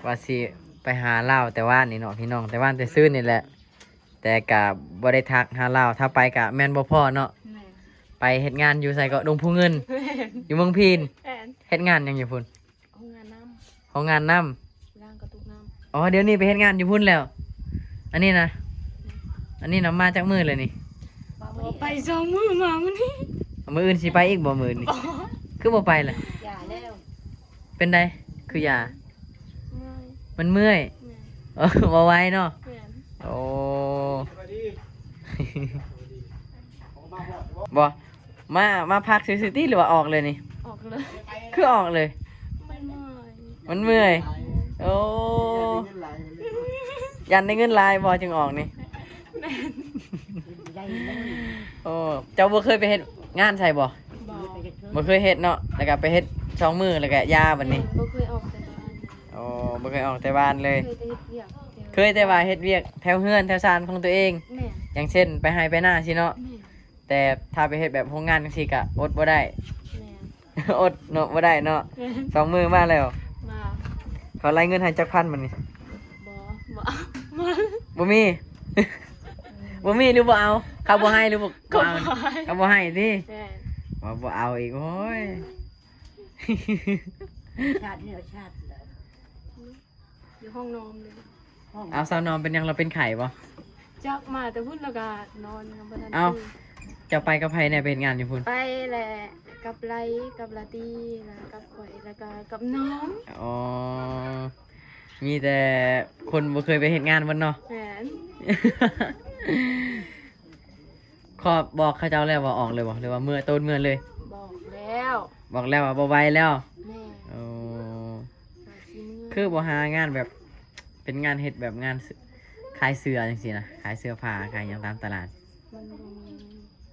ว่าสิไปหาเหล้าแต่ว่านี่เนาะพี่น้องแต่ว่าแต่ซื้อนี่แหละแต่กะบ่ได้ทักหาเหล้าถ้าไปกะแม่นบ่พอเนาะแม่น ไปเฮ็ดงานอยู่ไสก็ดงพูเงิน แม่น อยู่เมืองพีน แม่น เฮ็ดงานหยังอยู่พุ่น ห้องงานน้ ของงานน้ำ ำล้างกระตุกน้ อ๋อเดี๋ยวนี้ไปเฮ็ดงานอยู่พุ่นแล้ว อันนี้นะอันนี้นะมาจากมือเลยนี่ ำบ่ไปสองมือมามื้อนี้ เอามืออื่นสิไปอีกบ่มือนี่ บ่ คือบ่ไปล่ะ อย่าแล้ว เป็นไดคือยา ไม่ มันเมื่อย แม่น เออบ่ไหวเนาะ แม่น โอ้ บ่มาพักซิตี้หรือว่าออกเลยนี่ ออกเลย คือออกเลย มันเมื่อย มันเมื่อย โอ้ยันได้เงินหลายบ่จึงออกนี่ แม่น โอ้เจ้าบ่เคยไปเฮ็ดงานใส่บ่ บ่ บ่เคยเฮ็ดเนาะแล้วก็ไปเฮ็ดสองมื้อแล้วก็ยาบัดนี้ บ่เคยออกแต่บ้าน โอ้บ่เคยออกแต่บ้านเลย เคยแต่เฮ็ดเวียก เคยแต่ว่าเฮ็ดเวียกแถวเฮือนแถวซานของตัวเอง แม่น อย่างเช่นไปไห้ไปหน้าสิเนาะ แม่น แต่ถ้าไปเฮ็ดแบบโรงงานจังซี่ก็อดบ่ได้ แม่น อดเนาะบ่ได้เนาะ แม่น สองมื้อมาแล้ว มา เขาไล่เงินให้จักพันบัดนี้ บ่บ่มา บ่มี บ่มีหรือบ่เอาเขาบ่ให้หรือบ่ ก็ เอา บ่ให้ เขาบ่ให้ติ แม่น ว่าบ่เอาอีกโอ้ย ชาตินี่เราชาติเลย อยู่ห้องนอนเลย ห้อง เอาสาวนอนเป็นหยังเราเป็นไข้บ่ จักมาแต่พุ่นแล้วก็นอนยังบ่ทัน เอ้า ตื่น จะไปกับไผเนี่ยไปเฮ็ดงานอยู่พุ่น ไปแหละกับไลกับลาตีแล้วกับข่อยแล้วก็กับน้อง อ๋อมีแต่คนบ่เคยไปเฮ็ดงานมันเนาะ แหน ขอบบอกเขาเจ้าแล้วว่าออกเลยบ่หรือว่าเมื่อต้นเมื่อเลย บอกแล้ว บอกแล้วว่าบ่ไหวแล้ว แม่ โอ้ ว่าสิมื้ คือบ่หางานแบบ เป็นงานเฮ็ดแบบงานขายเสื้อจังซี่นะขายเสื้อผ้าขายหยังตามตลาด มันบ่มี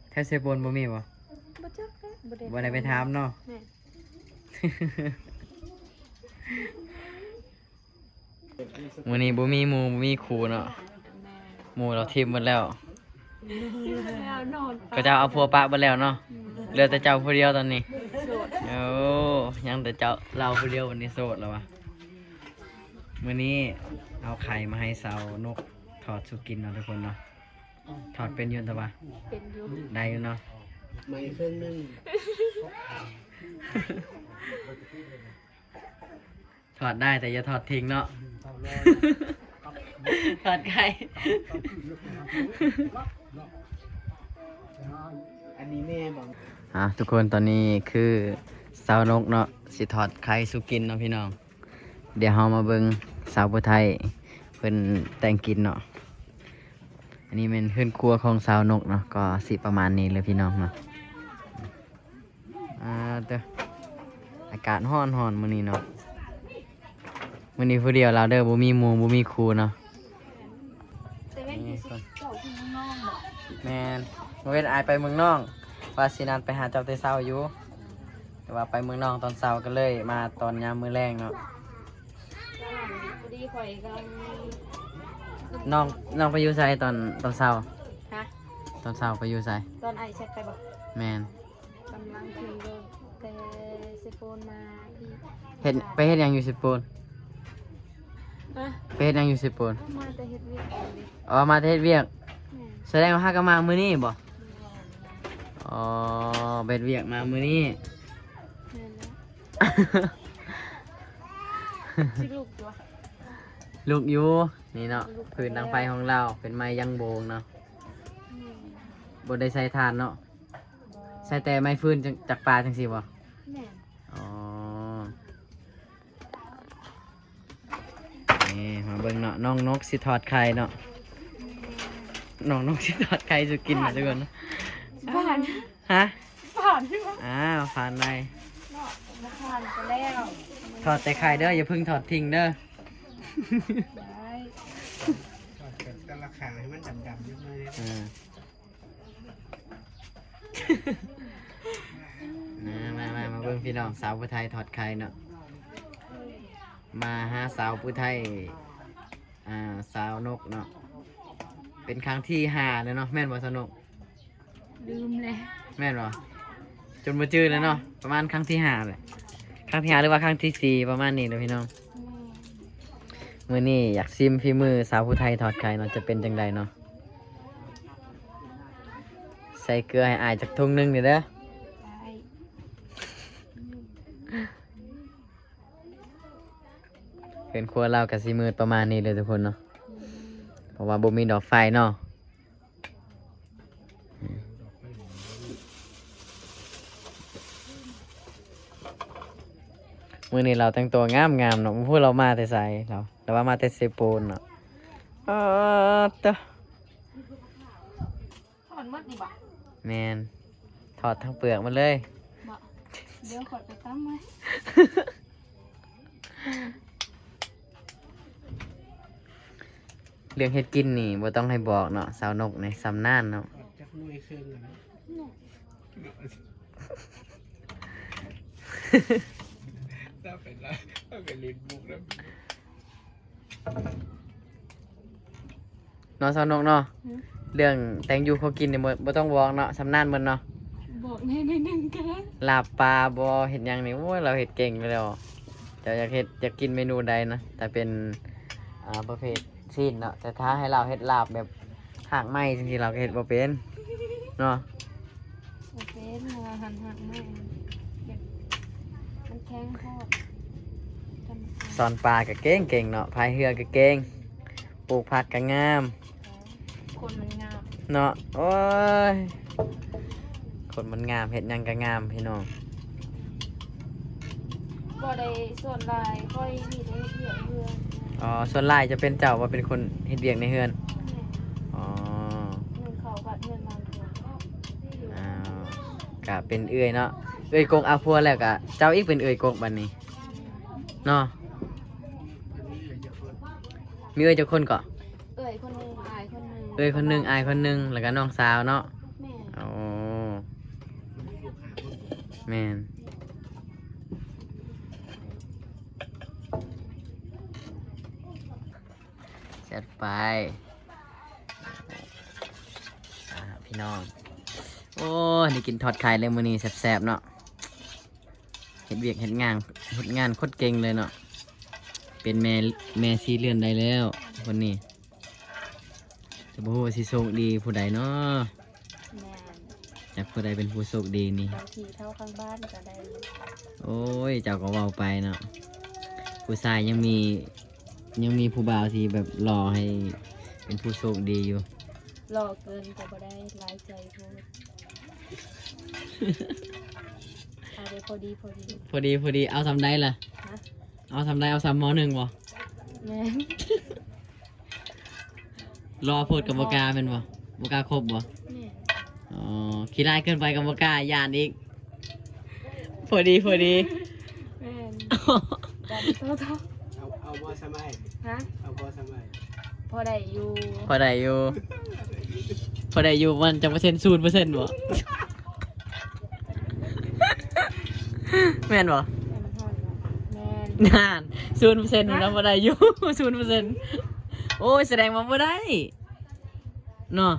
แถวเซโปนบ่มีบ่ บ่จักเลย บ่ได้ไปถามเนาะ แม่ มื้อนี้บ่มีหมู่บ่มีครูเนาะ แม่ หมู่เราทีมหมดแล้ว แล้วนอน ก็เจ้าเอาผัวปะเบิดแล้วเนาะเหลือแต่เจ้าผู้เดียวตอนนี้ โสด โอ้ยังแต่เจ้าเราผู้เดียววันนี้โสดแล้ววะมื้อนี้เอาไข่มาให้สาวนกถอดสุกินเนาะทุกคนเนาะถอดเป็นอยืนตะวะ เป็นอยู่ ได้อยู่เนาะ ไม่เครื่องนึง ถอดได้แต่อย่าถอดทิ้งเนาะ ถอดไข่ อันนี้แม่บอก ทุกคนตอนนี้คือสาวนกเนาะสิถอดไข่สุกินเนาะพี่น้องเดี๋ยวเฮามาเบิ่งสาวผู้ไทยเพิ่นแต่งกินเนาะอันนี้เป็นเฮือนครัวของสาวนกเนาะก็สิประมาณนี้เลยพี่น้องเนาะเด้ออากาศร้อนมื้อนี้เนาะมื้อนี้ผู้เดียวเราเด้อบ่มีหมู่บ่มีครูเนาะ แต่แม่อยู่สิเจ้าที่น้องๆบ่ แม่นเว้นอายไปเมืองนอกว่าสินัดไปหาเจ้าแต่เช้าอยู่แต่ว่าไปเมืองนอกตอนเช้าก็เลยมาตอนยามมื้อแรงเนาะ พอดีข่อยกำลัง น้องไปอยู่ไสตอนเช้า ฮะ ตอนเช้าไปอยู่ไส ตอนไอแชทไปบ่ แม่น กำลังคุยเรื่องแต่เซโฟนมาที่ ไปเฮ็ดหยังอยู่สิปูน อะ ไปเฮ็ดหยังอยู่สิปูน เอามาแต่เฮ็ดเวียกเลย อ๋อมาเฮ็ดเวียก แม่ แสดงว่าเฮาก็มามื้อนี้บ่อ๋อไปเฮ็ดเวียกมามื้อนี้ แม่นแล้วสิลูกตัว ลูกอยู่นี่เนาะพื้นทางไฟของเราเป็นไม้ยังโบงเนาะบ่ได้ใส่ถ่านเนาะ ใส่แต่ไม้ฟืนจากปลาจังซี่บ่ แม่น อ๋อ นี่มาเบิ่งเนาะน้องนกสิทอดไข่เนาะน้องนกสิทอดไข่สุกินนะทุกคนเนาะ ผ่าน ฮะ ผ่านใช่ไหม ผ่านได้ เนาะมาผ่านไปแล้ว ถอดแต่ไข่เด้ออย่าเพิ่งถอดทิ้งเด้อ ได้ แต่ละขาให้มันดำๆนิดหน่อย อ่ามาเบิ่งพี่น้องสาวผู้ไทยถอดไข่เนาะมาหาสาวผู้ไทยสาวนกเนาะเป็นครั้งที่5แล้วเนาะแม่นบ่สาวนุก ลืมเลย แม่นบ่จนบ่จื้อแล้วเนาะประมาณครั้งที่5เลยครั้งที่5หรือว่าครั้งที่4ประมาณนี้เด้อพี่น้อง มื้อนี้อยากซิมฝีมือสาวผู้ไทยทอดไข่เนาะจะเป็นจังไดเนาะใส่เกลือให้อายจักทุ่งหนึงนี่เด้อ ได้ เพิ่นครัวเราก็สิมืดประมาณนี้เลยทุกคนเนาะเพราะว่าบ่มีดอกไฟเนาะมื้อนี้เราแต่งตัวงามๆเนาะพวกเรามาแต่ไสเราว่ามาแต่เซโปนเนาะตะ ถอนหมดนี่บ่ แมนถอดทั้งเปลือกมันเลย บ่เดี๋ยวขอไปตั้มไหม เรื่องเฮ็ดกินนี่บ่ต้องให้บอกเนาะสาวนกในสำนานเนาะ ออกจากหน่วยเครื่องอะนะถ้าเป็นไรถ้าเป็นลิ้นบุกแล้ว เนาะสาวนกเนาะเรื่องแต่งอยู่เขากินนี่บ่ต้องบอกเนาะสำนานมันเนาะ บอกแน่ในหนึ่งกัน ลาบปลาบ่เฮ็ดหยังนี่โอ้ยเราเฮ็ดเก่งไปแล้วแต่อยากกินเมนูใดนะแต่เป็นประเภทซีนเนาะแต่ถ้าให้เราเฮ็ดลาบแบบหางไหม้จริงๆเราก็เฮ็ดบ่เป็นเนาะ โอเคมาหันไม่แบบมันแข็งทอด สอนปลาก็เก่งเนาะพายเรือก็เก่งปลูกผักก็งาม คนมันงาม เนาะโอ้ยคนมันงามเฮ็ดหยังก็งามพี่น้อง ก็ได้ส่วนลายค่อยมีได้เหี่ยวเรือ อ๋อส่วนหลายจะเป็นเจ้าว่าเป็นคนเฮ็ดเวียกในเฮือนอ๋อ เงินเขาบัดเงินมันเงิน อ้าวก็เป็นเอื้อยเนาะเอื้อยกกเอาพัวแล้วก็เจ้าอีกเป็นเอื้อยกกบัดนี้เนาะมีเอื้อยจักคนก็ เอ่ยคนหนึ่งอายคนหนึ่ง เอื้อยคนหนึงอายคนหนึงแล้วก็น้องสาวเนาะ แม่ อ๋อแม่นจัดไปพี่น้องโอ้ยได้กินทอดไข่เลยมื้อนี้แซ่บๆเนาะเฮ็ดเวียกเฮ็ดงานโคตรเก่งเลยเนาะเป็นแม่ซีเรือนได้แล้วคนนี้จะบ่ฮู้ว่าสิโชคดีผู้ใดเนาะ แม่ อยากผู้ใดเป็นผู้โชคดีนี่ บางทีเท่าข้างบ้านก็ได้ โอ้ย เจ้าก็เว้าไปเนาะ ผู้ชายยังมีผู้บ่าวที่แบบรอให้เป็นผู้โชคดีอยู่ รอเกินก็บ่ได้หลายใจโพดเอาได้พอดี พอดี เอาทำได้ล่ะ ฮะ เอาทำได้เอาซ้ำมอหนึ่งบ่ แม่ รอโพดกับบกล้าเป็นบ่บกล้าครบบ่ แม่ อ๋อขี้ร้ายเกินไปกับบกล้าย่านอีก พอดี แม่ดันเท่า เอาบอสมัย ฮะ เอาบอสมัย พอได้อยู่ พอได้อยู่มันจะ%0%บ่ แม่นบ่ แม่มันทอดเนาะแม่ นาน0%แล้วบ่ได้อยู่ 0%โอ้ยแสดงว่าบ่ได้เนาะ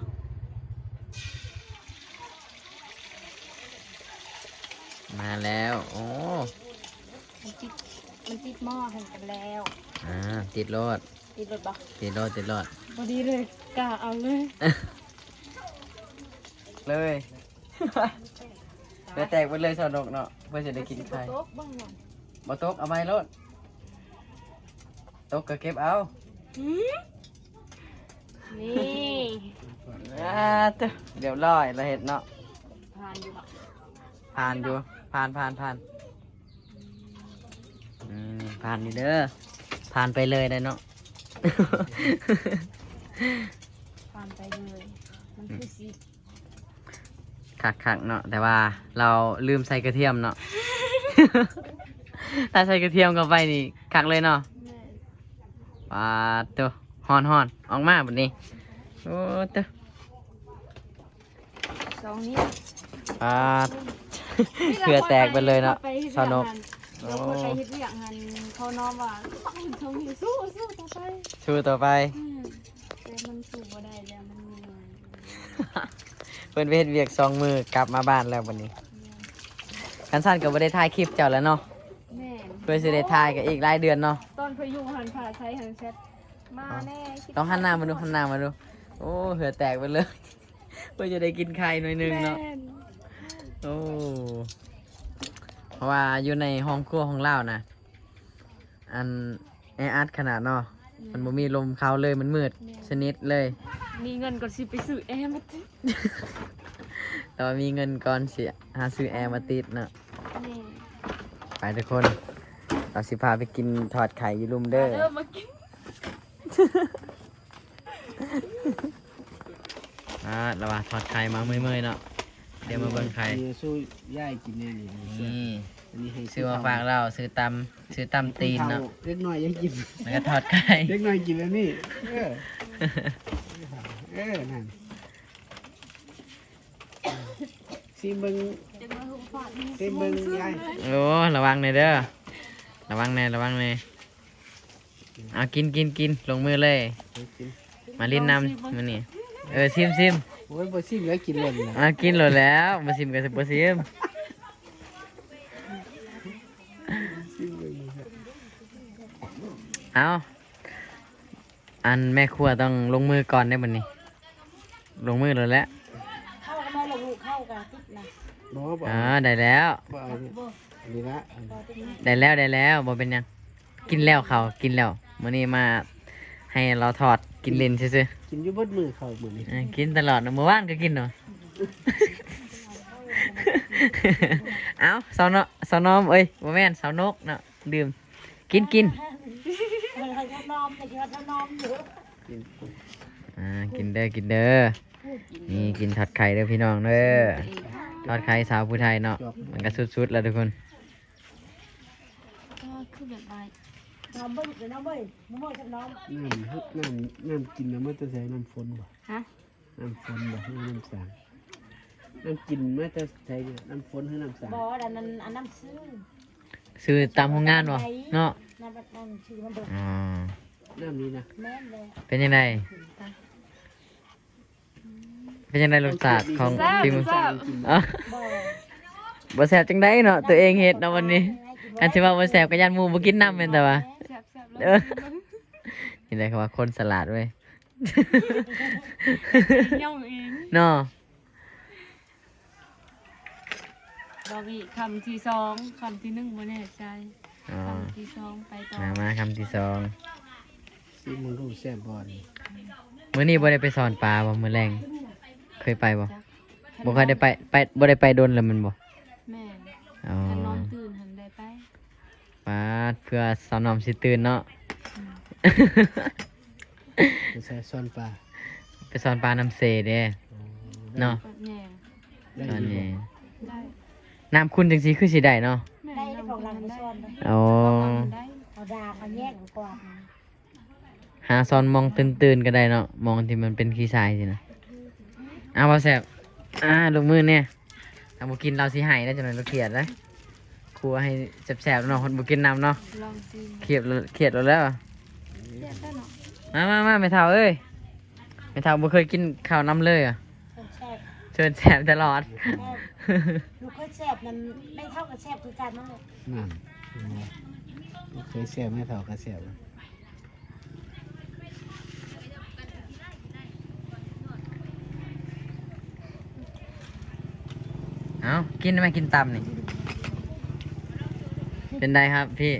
มาแล้วโอ้ มันติดหม้อเห็นกันแล้ว ติดรถ ติดรถบ่ ติดรถ พอดีเลยกะเอาเลย เลยเดี๋ยวแตกไปเลยสนุกเนาะเพื่อจะได้กินไข่ โต๊ะบ้างหน่อย บ่ตกเอาไปรถตกก็เก็บเอา นี่ เด้อเดี๋ยวร้อยละเห็ดเนาะ ผ่านอยู่บ่ ผ่านอยู่ผ่านผ่านนี่เด้อผ่านไปเลยได้เนาะ ผ่านไปเลยมันคือสิ คักๆเนาะแต่ว่าเราลืมใส่กระเทียมเนาะ ถ้าใส่กระเทียมเข้าไปนี่คักเลยเนาะ แม่ ปาดตัวฮอนออกมาแบบนี้โอ้ตัว สองนี้ ปาด เพื่อแตกไปเลยเนาะสนุก เราคนไปเฮ็ดอย่างนั้นเขาน้อมว่าเขาหิวสู้ต่อไป ชูต่อไป แต่มันสู้บ่ได้แล้วมันเหนื่อย เพิ่นไปเฮ็ดเวียก2 มือกลับมาบ้านแล้ววันนี้กันสั้นก็บ่ได้ถ่ายคลิปเจ้าแล้วเนาะ แม่ เพื่อสิได้ถ่ายก็อีกหลายเดือนเนาะ ตอน อนพายุหันผ่าใช้หันแชทมาแน่คิด ต้องหันหน้ามาดูหันหน้ามาดูโอ้เหือแตกไปเลย เพื่อจะได้กินไข่หน่อยหนึงเนาะ แม่น โอ้เพราะว่าอยู่ในห้องครัวของเรานะอันแออัดขนาดเนาะมันบ่มีลมเข้าเลยมันมืดชนิดเลย มีเงินก่อนสิไปซื้อแอร์มาติด แต่ว่ามีเงินก่อนเสียหาซื้อแอร์มาติดเนาะ นี่ ไปทุกคนเราสิพาไปกินทอดไข่อยูรุมเด้อ เริ่มมากิน เราว่าทอดไข่มาเมื่อยๆเนาะเดี๋ยวมาเบิ่งไข่ นี่สู้ย่ายกินแน่นี่ นี่ อันนี้ให้ ซื้อมาฝากเราซื้อตำตีนเนาะ เล็กน้อยยังกิน แล้วก็ทอดไข่ เล็กน้อยกินแล้วนี่นั่นซีเบิง จะมาหุบฝาดนี่ ซีเบิงยาย โอ้ระวังเลยเด้อระวังแน่ระวังแน่เอากินลงมือเลย มาลิ้นนำมันนี่ซิม โอ้ยบ่ซีเหลือกินเลยนะ กินโหลดแล้วมาซิมกับบ่ซิม ซีเบิง เอาอันแม่ครัวต้องลงมือก่อนได้บัดนี้ ลงมือเลยแล้ว เข้ากันมาลงลูกเข้ากันติดนะ บ่ ได้แล้ว บ่นี่ละ ได้แล้วบ่เป็นหยังกินแล้วเขากินแล้วมื้อนี้มาให้เราทอดกินเล่นซื่อ กินอยู่เบิดมือเข้ามื้อนี้ ๆกินตลอดนะเมื่อวานก็กินเนาะ เอาสาวเนาะสาวนอมเอ้ยบ่แม่นสาวนกเนาะดื่มกิน กิน กินเด้อนี่กินทอดไข่เด้อพี่น้องเด้อทอดไข่สาวผู้ไทยเนาะมันก็สุดๆแล้วทุกคน ก็คือแบบไร น้ำกินน้ำมันจะใส่น้ำฝนบ่ ฮะ น้ำฝนบ่น้ำสางน้ำกินมันจะใส่น้ำฝนหรือน้ำสาง บอดันนั้นอันน้ำซื้อ ซื้อตามโรงงานบ่เนาะ น้ำน้ำชื่อมันเบิด อ๋อ น้ำนี้นะ แม่นเลย เป็นยังไงเป็นยังไงรสชาติของฝีมืออ๋อ บ่ บ่แซ่บจังได๋เนาะตัวเองเฮ็ดเนาะวันนี้กันสิว่าบ่แซ่บก็ยันหมู่บ่กินน้ำแม่นแต่ว่า แซ่บๆ เอ แล้ว อ นี่แหละคือว่าคนสลัดเว้ย ย่องเอง เนาะ บอบีคำที่สองคำที่หนึ่งไม่แน่ใจ อ๋อ คำที่สองไปต่อ มาคำที่สอง ซีมึงรู้แซ่บบอล มื้อนี้บ่ได้ไปสอนปลาบ่มื้อแรงเคยไปบ่บ่เคยได้ไปบ่ได้ไปโดนแล้วแมันบ่ แม่ อ๋อ ถ้านอนตื่นหันได้ไป ปาดเพื่อสาวน้อมสิตื่นเนาะ จะใส่ซ้อนปลา ไปสอนปลาน้ำเสเด้เนาะ แบบแง่ ได้ ตอน ดี นี้ ได้ น้ำคุณจังซี่คือสิได้เนาะ แม่ ได้ นำ ของ กั รัง น ไป ได้ ซ่อนเลย อ๋อ ได้ เอาดาเอาแยกกันก่อน หาซอนมองตื่นๆก็ได้เนาะมองที่มันเป็นขี้ทรายสินะบ่แซ่บลงมือเนี่ยถ้าบ่กินเราสิให้ได้จังได๋เราเครียดเลยครัวให้แซ่บๆเนาะคนบ่กินน้ำเนาะ ลองซิม เครียดแล้ว เสียได้เนาะ มาไม่เท่าเอ้ยไม่เท่าบ่เคยกินข้าวน้ำเลยอ่ะ คนแซ่บ เชิญแสบตลอด ลูกเคยแซ่บนั้นไม่เท่ากับแซ่บคือกันนั่นแหละ นั่นเคยแซ่บไม่เท่ากับแซ่บ เอากินไหมกินตำนี่ เป็นไงครับพี่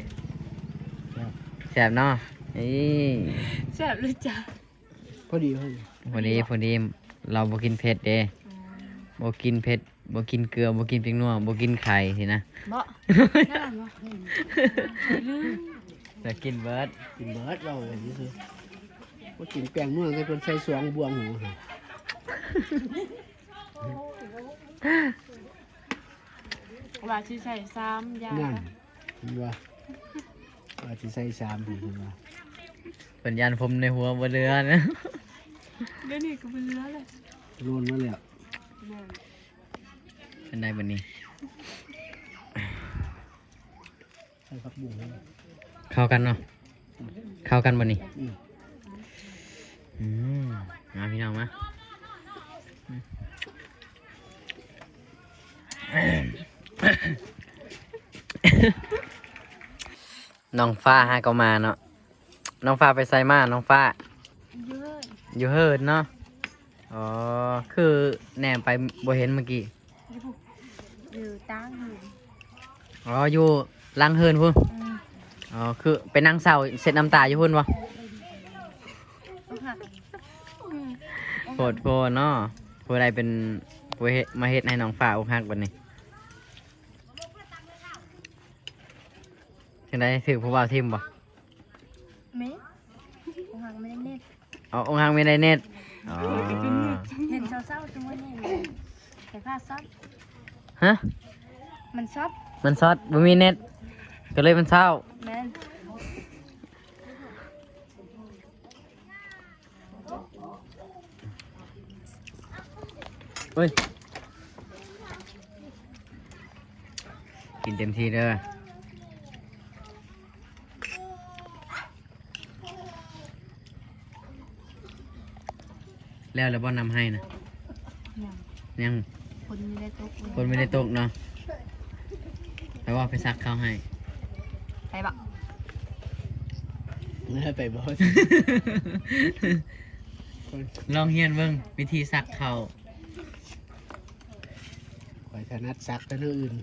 แสบเนาะนี่ แซ่บเลยจ้ะ พอดี พอดีเราบ่กินเผ็ดเด้บ่กินเผ็ดบ่กินเกลือบ่กินพริกนัวบ่กินไข่สินะ บ่นั่นบ่ลืม จะกินเบิร์ด กินเบิร์ดเราอย่างนี้คือว่ากินแป้งนวดให้เป็นใส่สวงบวงหู ว่าสิใส่3ยา นั่นเห็นว่าว่าจะใส่สามเห็นว่า เป็นยันผมในหัวบ่เรือนะ เดี๋ยวนี้ก็เป็นเรือเลย โรนมาแล้ว แม่ เป็นไงบัดนี้ ใส่ผักบุ้งให้ เข้ากันเนาะเข้ากันบัดนี้ อืม มาพี่น้องมา น้องฟ้าฮะก็มาเนาะน้องฟ้าไปไซมาน้องฟ้า เยอะ อยู่เฮิร์ดเนาะอ๋อคือแหนมไปบ่เห็นเมื่อกี้ อยู่ตั้งอยู่ อ๋ออยู่หลังเฮิร์นพุ่นอ๋อคือไปนั่งเศร้าเสร็จน้ำตาอยู่พุ่นวะ อกหัก โพดโพเนาะผู้ใดเป็นผู้เฮ็ดมาเฮ็ดให้น้องฟ้าอกหักบัดนี้จังไดถือผู้บ่าวทิมบ่ เมะอกหักไม่ได้เน็ต อ๋ออกหักไม่ได้เน็ตอ๋อ เห็นเศร้าๆจังว่านี่แต่ผ้าซับ ฮะ มันซับ มันซอดบ่มีเน็ตก็เลยมันเศร้า แม่น เฮ้ยกินเต็มที่เด้อแล้วบ่นำให้นะ อย่าง ยัง คนไม่ได้ตกเลย คนไม่ได้ตกเนาะแปลว่าไปซักข้าวให้ ไปบะ ไม่ได้ไปบ่ ลองเฮียนเบิ่งวิธีซักข้าว คอยถนัดซักแต่เรื่องอื่น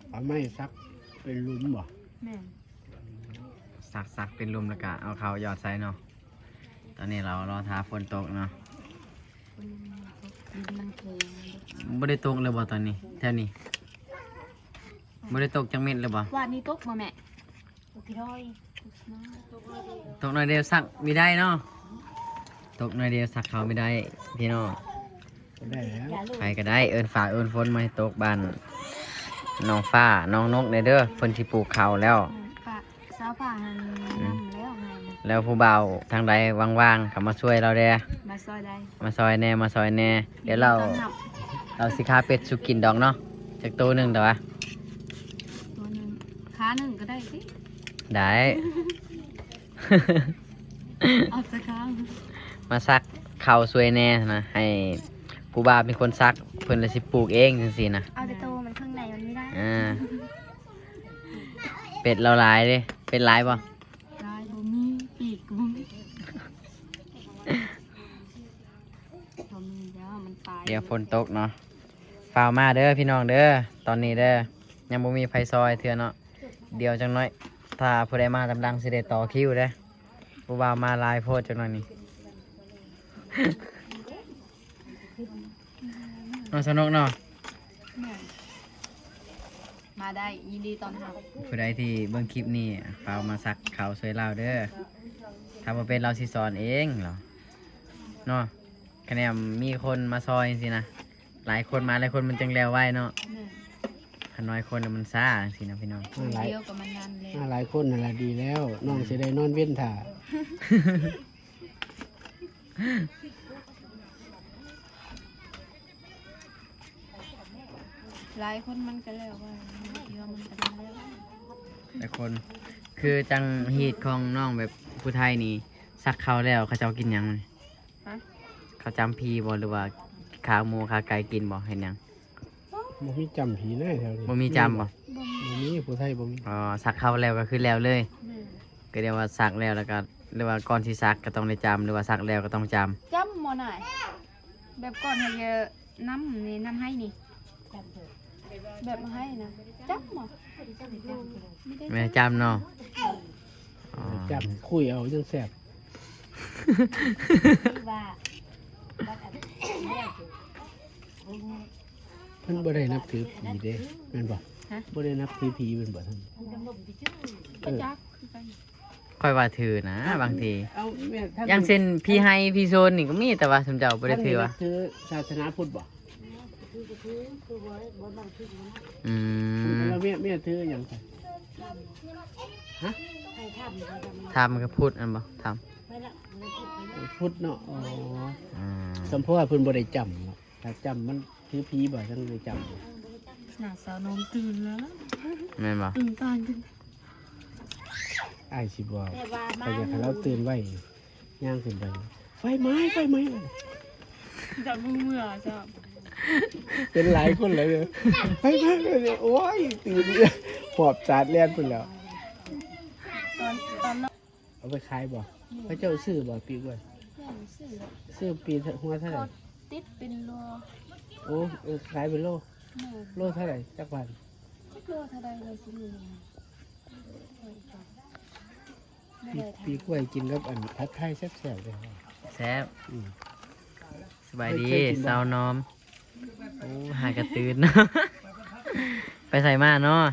เอาไม่ซักเป็นหลุมบ่ แม่น ซักเป็นลุมแล้วก็เอาข้าวหยอดใส่เนาะตอนนี้เรารอท้าฝนตกเนาะ คนดินมันเคย บ่ได้ตกเลยบ่ตอนนี้แถวนี้บ่ได้ตกจังเม็ดเลยบ่ ว่านี่ตกมาแม่ โอเคด้อย ตกหน่อยเดียวซักไม่ได้เนาะตกหน่อยเดียวซักข้าวไม่ได้พี่น้อง ก็ได้แล้ว อย่าลูก ใครก็ได้เอิ้นฝ่าเอิ้นฝนมาให้ตกบ้านน้องฟ้าน้องนกในเด้อเพิ่นสิปลูกข้าวแล้ว ปะสาวป่าหันนำแล้วไง แล้วผู้บ่าวทางใดว่างๆก็มาช่วยเราเด้อ มาซอยได้ มาซอยแหน่มาซอยแหน่เดี๋ยวเรา ต้อนรับ เราสิค้าเป็ดสุกินดอกเนาะจากตัวหนึงเด้อวะ ตัวหนึงขาหนึ่งก็ได้สิ ได้ เอาจะค้าง มาซักข้าวสวยแน่นะให้ผู้บ่าวเป็นคนซักเพิ่นเลยสิปลูกเองจังซี่นะ เอาแต่ตัวมันข้างในมันไม่ได้ อ่าเป็ดเราหลายเด้เป็ดหลายบ่ ลายบ่มีปีกบ่มีบ่มีแล้วมันตาย เดี๋ยวฝนตกเนาะฝ่าวมาเด้อพี่น้องเด้อตอนนี้เด้อยังบ่มีไฟซอยเทื่อเนาะเดี๋ยวจังน้อยถ้าผู้ใดมาดังๆสิได้ต่อคิวเด้อผู้บ่าวมาหลายโพดจังน้อยนี่ น้องสนุกเนาะ แม่มาได้ยินดีตอนรับ ผู้ใดที่เบิ่งคลิปนี้ฝ่าวมาซักข้าวสวยลาวเด้อถ้าบ่เป็นเราสิสอนเองเหรอเนาะคะแนนมีคนมาซอยจังซี่นะหลายคนมาหลายคนมันจังแล้วไว้เนาะ แม่ ถ้าน้อยคนน่ะมันซ่าจังซี่นะพี่น้อง หลาย เดียวกับมันยันเลย หลายคนนั่นแหละดีแล้วน้องสิได้นอนเว้นถ่า หลายคนมันก็แล้วว่าเดียวมันก็ได้แล้ว แต่คนคือจังฮีตของน้องแบบผู้ไทยนี่ซักเขาวแล้วเขาเจ้ากินหยังนี่ ฮะ เขาจำพีบ่หรือว่าขาหมูขาไก่กินบ่เห็นหยัง บ่มีจำผีแน่แถวนี้ บ่มีจำบ่ บ่มีผู้ไทยบ่มี อ๋อซักเขาวแล้วก็คือแล้วเลย แม่ ก็เรียกว่าซักแล้วก็หรือว่าก่อนที่ซักก็ต้องได้จำหรือว่าซักแล้วก็ต้องจำ จำหมอหน่อยแบบก่อนให้เยอะน้ำนี่น้ำให้นี่ จำเถอะ แบบมาให้นะจำหมอไม่ได้ ไม่ได้จำเนาะอ๋อ จำคุยเอาจังแซ่บ ที่ว่าบ้านอะไรเนี่ยคือโอ้ย เพิ่นบ่ได้นับถือผีเด้แม่นบ่บ่ได้นับถือผีเป็นบ่ท่าน มันดำรงไปชื่อ เออ จักคือกัน ค่อยว่าถือนะบางที เอาแม่ท่าน อย่างเช่นพี่ไฮพี่โซนนี่ก็มีแต่ว่าสมเจ้าบ่ได้ถือว่า ท่านถือศาสนาพุทธบ่ คือว่าบนบางที่นะ อืม แล้วแม่ถือหยังไงฮะ ใครทำใครทำ ทำมันก็พูดอันบ่ท ไม่ละไม่พูดไม่ละ พุทธเนาะอ๋อ ำอืม สมเพราะว่าเพิ่นบ่ได้จำเนาะถ้าจำมันถือผีบ่จังได้จำ หน้าสาวนมตื่นแล้ว แม่นบ่ ตื่นตานกัน อ้ายสิบอก แต่ว่า ไป มา อยากให้เราตื่นไว้ย่างขึ้นไปไฟไหม้ไฟไหม้ จับมือจ้ะ เป็นหลายคนเลยเนี่ยไปเลยโอ้ยตื่นเลยหอบจาดเล่นไปแล้ว ตอนน้อง เอาไปขายบ่พระเจ้าซื้อบ่ปีกล้วย แม่ซื้อ ซื้อปีหัวเท่าไหร่ ก็ติดเป็นโล โอ้ขายเป็นโล แม่ โลเท่าไหร่จักวัน โลเท่าใดเลยสิมีไม่ ปี ได้ท ปีกล้วยกินกับอันผัดไทยแซ่บๆเลยครับ แซ่บ อืม สบายดี เคยกินบ่ สาวน้อมโอ้หากระตือนเนาะ ไปใส่มาเนาะ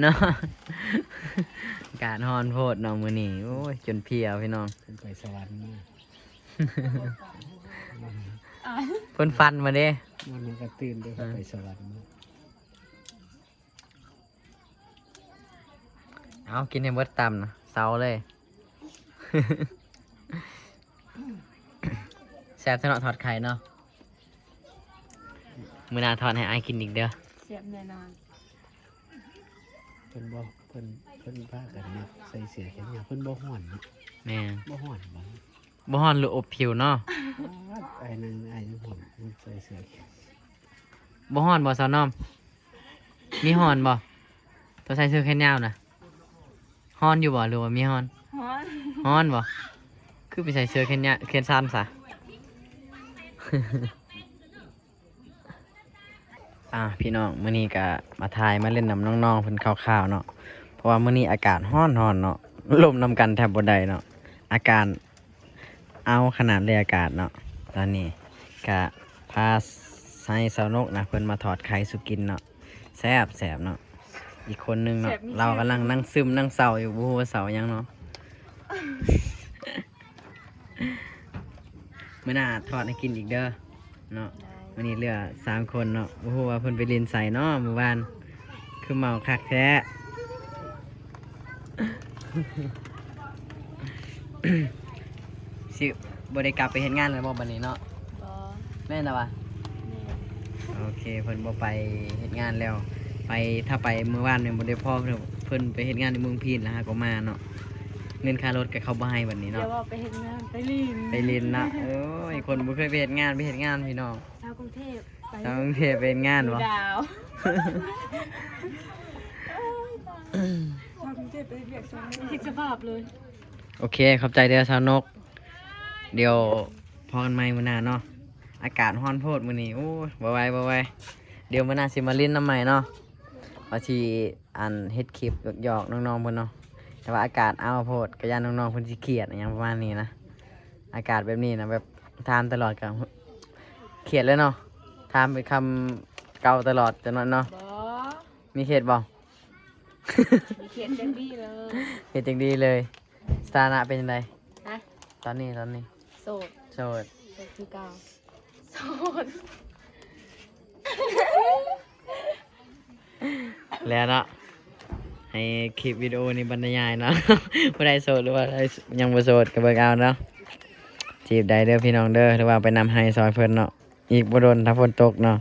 นอน อากาศฮอนโพดเน้องมือนี่โอ้ยจนเพลียพี่น้อง เป็นไปสวรรค์มา ำอ่ะ เพิ่นฟันมาเด้ มันก็ตื่นด้วยไปสวรรค์มา เอากินให้เบิดตำนะเซาเลย แซ่บถนอทอดไข่เนาะมื้อหน้าทอดให้อายกินอีกเด้อ เสียบแน่นอน เพิ่นบ่เพิ่นพากันมาใส่เสื้อแขนยาวเพิ่นบ่ฮ้อนเนาะ แม่น บ่ฮ้อนบ่ บ่ฮ้อนหรืออบผิวเนาะ ไอ้นั่นไอ้ยังฮ้อนมันใส่เสื้อแขน บ่ฮ้อนบ่สาวน้อม มีฮ้อนบ่ตัวใส่เสื้อแขนยาวน่ะฮ้อนอยู่บ่หรือว่ามีฮ้อน ฮ้อน ฮ้อนบ่คือไปใส่เสื้อแขนยาวแขนสั้นซะ พี่น้องมื้อนี้ก็มาถ่ายมาเล่นน้ำน้องๆเพิ่นข่าวๆเนาะเพราะว่ามื้อนี้อากาศร้อนเนาะลมนำกันแทบบ่ได้เนาะอาการเอาขนาดเลยอากาศเนาะตอนนี้ก็พาให้สาวนกนะเพิ่นมาถอดไข่สุกินเนาะแซ่บเนาะอีกคนนึงเนาะเรากำลังนั่งซึมนั่งเศร้าอยู่บ่ฮู้ว่าเศร้าหยังเนาะ มื้อหน้าถอดให้กินอีกเด้อเนาะ วันนี้เหลือ3 คนเนาะโอ้โหว่าเพิ่นไปเรียนใส่เนาะเมื่อวานคือเมาคักแท้ สิบ่ได้กลับไปเฮ็ดงานแล้วบ่บัดนี้เนาะ บ่ แม่นแล้ววะ แม่ โอเคเพิ่นบ่ไปเฮ็ดงานแล้ว ไปถ้าไปเมื่อวานเนี่ยบ่ได้พอเพิ่นไปเฮ็ดงานในเมืองพีนแล้วฮะก็มาเนาะเงินค่ารถก็เขาบ่ให้บัดนี้ เดี๋ย เนาะ วว่าไปเฮ็ดงานไปลิน ไปเรียนนะโอ้ยคนบ่เคยไปเฮ็ดงานพี่น้อง ชาวกรุงเทพไป ชาวกรุงเทพไปเฮ็ดงาน ดู บ่ ดาวชาวกรุงเทพไปเรียกชาวคิดสภาพเลย โอเค ขอบใจเด้อสาวนก เดี๋ยวพอกันใหม่มื้อหน้าเนาะ อากาศร้อนโพดมื้อนี้โอ้ยบ่ไหวเดี๋ยวมื้อหน้าสิมาลิ้นน้ำใหม่เนาะว่าสิอันเฮ็ดคลิปหยอกๆน้องๆเพิ่นเนาะ แต่ว่าอากาศอ้าวโพดก็ย่านน้องๆเพิ่นสิเครียดอหยังประมาณนี้นะ อากาศแบบนี้นะแบบถามตลอดก็เครียดเลยเนาะถามเป็นคำเก่าตลอดจังนั้นเนาะ บ่ มีเครียดบ่ มีเขียนจังดีเลย เครียดจังดีเลยสถานะเป็นจังได นะ ตอนนี้ โสด โสด โสดคือเก่าโสด แล้วเนาะให้คลิปวิดีโอนี้บรรยายเนาะ ผู้ใดโสดหรือว่าใดยังบ่โสดก็เบิ่งเอาเนาะจีบได้เด้อพี่น้องเด้อหรือว่าไปนำให้ซอยเพิ่นเนาะอีกบ่โดนถ้าฝนตกเนาะ